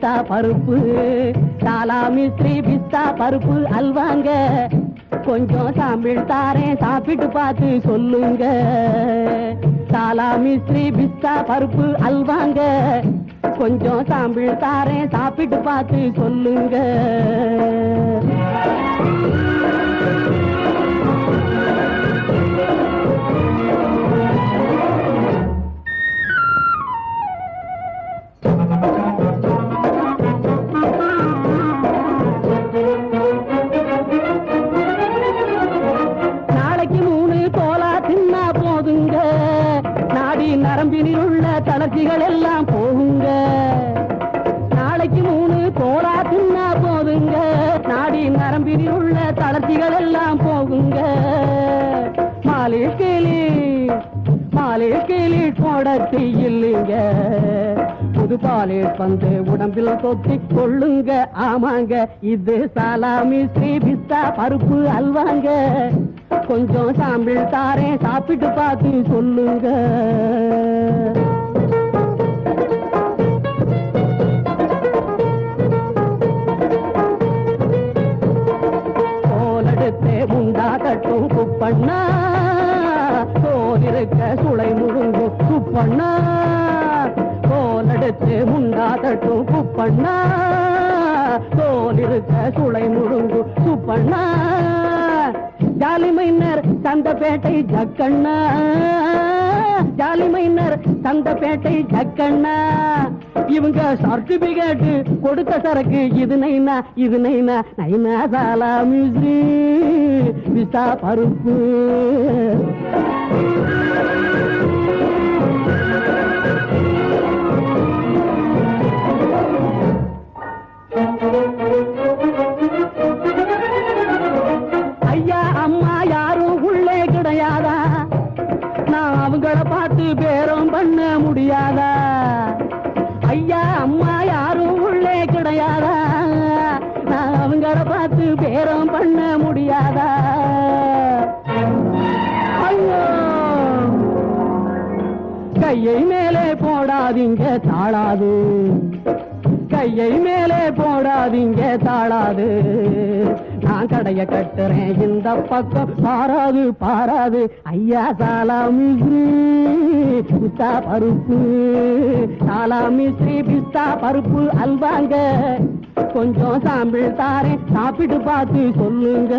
பிஸ்தா பருப்பு சாலாமிஸ்திரி பிஸ்தா பருப்பு அல்வாங்க கொஞ்சம் சாம்பிள் தாரேன் சாப்பிட்டு பார்த்து சொல்லுங்க சாலாமிஸ்திரி பிஸ்தா பருப்பு அல்வாங்க கொஞ்சம் சாம்பிள் தாரேன் சாப்பிட்டு பார்த்து சொல்லுங்க நரம்பினில் உள்ள தளர்ச்சிகள் எல்லாம் போகுங்க நாளைக்கு 3 கோலா தின்னா போதுங்க நாடி நரம்பினில் உள்ள தளர்ச்சிகள் எல்லாம் போகுங்க மாலிஷ் கேலி போடத்தி இல்லைங்க புது பாலிஷ் வந்து உடம்பில் தொத்தி கொள்ளுங்க ஆமாங்க இது சாலாமிஸ்திரி பிஸ்தா பருப்பு அல்வாங்க கொஞ்சம் சாம்பிள் தாரேன் சாப்பிட்டு பார்த்து சொல்லுங்க கோலெடுத்தே முண்டா தட்டும் குப்பண்ணா கோல் இருக்க சுளை முழுங்கும் குப்பண்ணா கோலெடுத்து முண்டா தட்டும் குப்பண்ணா கோல் இருக்க சுளை முழுங்கும் Kuppanna jolly minor Santhapettai Jakkanna jolly minor Santhapettai Jakkanna இவங்க சர்டிபிகேட் கொடுத்த சரக்கு இது நைனா சாலாமிஸ்திரி பிஸ்தா பருப்பு அவங்கள பார்த்து பேரம் பண்ண முடியாதா ஐயா அம்மா யாரும் உள்ளே கிடையாதா நான் அவங்கள பார்த்து பேரம் பண்ண முடியாதா ஐயோ கையை மேலே போடாதீங்க தாளாது கையை மேலே போடாதீங்க தாளாது நான் கடைய கட்டுறேன் இந்த பக்கம் பாராது ஐயா சாலாமிஸ்திரி பிஸ்தா பருப்பு சாலாமிஸ்திரி பிஸ்தா பருப்பு அல்வாங்க கொஞ்சம் சாம்பிள் தாரேன் சாப்பிட்டு பார்த்து சொல்லுங்க